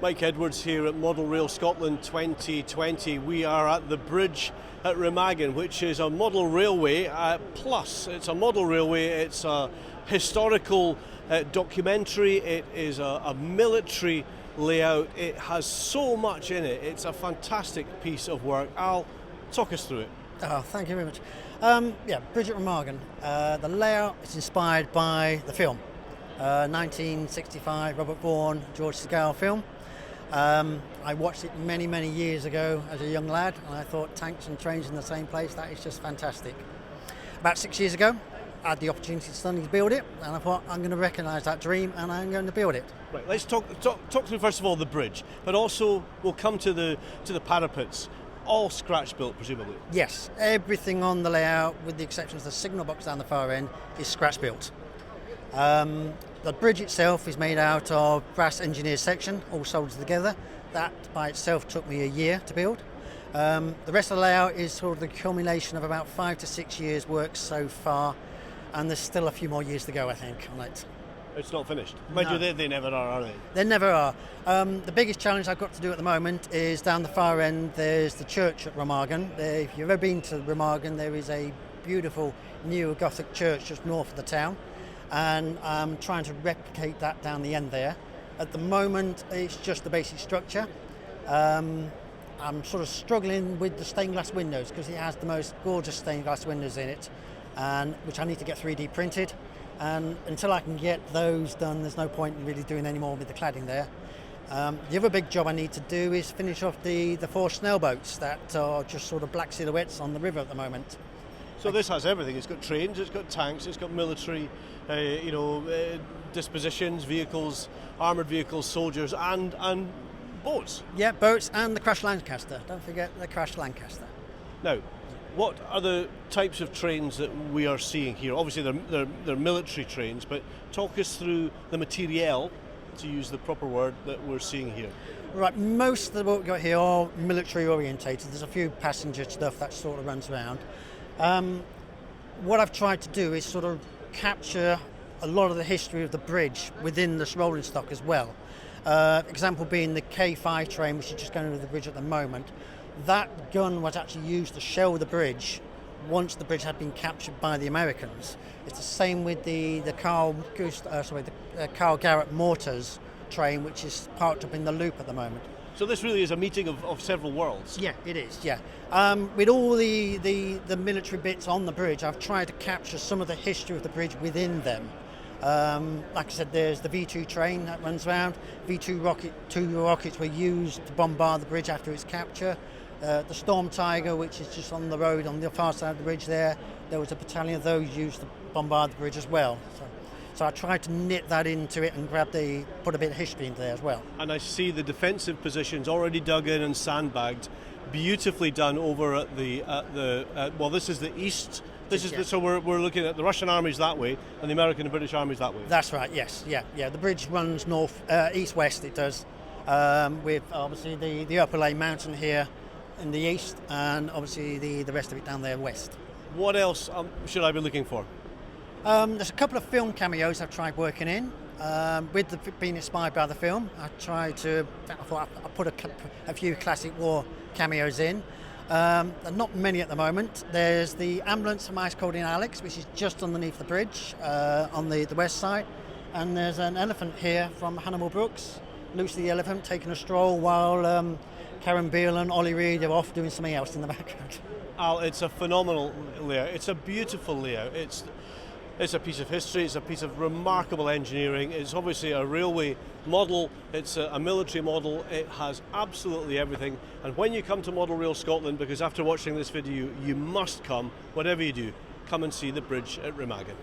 Mike Edwards here at Model Rail Scotland 2020. We are at the bridge at Remagen, which is a model railway plus. It's a model railway, it's a historical documentary, it is a military layout, it has so much in it. It's a fantastic piece of work. Al, talk us through it. Oh, thank you very much. Bridge at Remagen. The layout is inspired by the film. 1965 Robert Vaughan, George Segal film. I watched it many, many years ago as a young lad, and I thought tanks and trains in the same place, that is just fantastic. About 6 years ago, I had the opportunity to suddenly build it, and I thought I'm going to recognise that dream and I'm going to build it. Right, let's talk through first of all the bridge, but also we'll come to the parapets. All scratch built, presumably. Yes, everything on the layout, with the exception of the signal box down the far end, is scratch built. The bridge itself is made out of brass engineered section, all soldered together. That by itself took me a year to build. The rest of the layout is sort of the culmination of about 5 to 6 years work so far, and there's still a few more years to go, I think, on it. It's not finished. Mind you, they never are they? They never are. The biggest challenge I've got to do at the moment is down the far end, there's the church at Remagen. If you've ever been to Remagen, there is a beautiful neo-Gothic church just north of the town, and I'm trying to replicate that down the end there. At the moment, it's just the basic structure. I'm sort of struggling with the stained glass windows because it has the most gorgeous stained glass windows in it, and which I need to get 3D printed. And until I can get those done, there's no point in really doing any more with the cladding there. The other big job I need to do is finish off the 4 snail boats that are just sort of black silhouettes on the river at the moment. So this has everything. It's got trains, it's got tanks, it's got military, dispositions, vehicles, armoured vehicles, soldiers, and boats. Yeah, boats and the Crash Lancaster. Don't forget the Crash Lancaster. Now, what are the types of trains that we are seeing here? Obviously, they're military trains, but talk us through the materiel, to use the proper word, that we're seeing here. Right, most of what we've got here are military orientated. There's a few passenger stuff that sort of runs around. What I've tried to do is sort of capture a lot of the history of the bridge within this rolling stock as well. Example being the K5 train, which is just going over the bridge at the moment. That gun was actually used to shell the bridge once the bridge had been captured by the Americans. It's the same with the Carl Garrett mortars train, which is parked up in the loop at the moment. So this really is a meeting of several worlds. Yeah, it is, yeah. With all the military bits on the bridge, I've tried to capture some of the history of the bridge within them. Like I said, there's the V2 train that runs around. Two rockets were used to bombard the bridge after its capture. The Storm Tiger, which is just on the road on the far side of the bridge there was a battalion of those used to bombard the bridge as well. So I tried to knit that into it and put a bit of history into there as well. And I see the defensive positions already dug in and sandbagged, beautifully done over at this is the east. So we're looking at the Russian armies that way and the American and British armies that way. That's right. Yes. Yeah. The bridge runs east-west. It does, with obviously the Upper Lane Mountain here in the east, and obviously the rest of it down there west. What else should I be looking for? There's a couple of film cameos I've tried working in. Being inspired by the film, I put a few classic war cameos in. Not many at the moment. There's the ambulance from Ice Cold in Alex, which is just underneath the bridge on the west side. And there's an elephant here from Hannibal Brooks, Lucy the elephant, taking a stroll while Karen Beale and Ollie Reed are off doing something else in the background. Al, it's a phenomenal layout. It's a beautiful layout. It's a piece of history, it's a piece of remarkable engineering. It's obviously a railway model, it's a military model, it has absolutely everything. And when you come to Model Rail Scotland, because after watching this video, you must come, whatever you do, come and see the bridge at Remagen.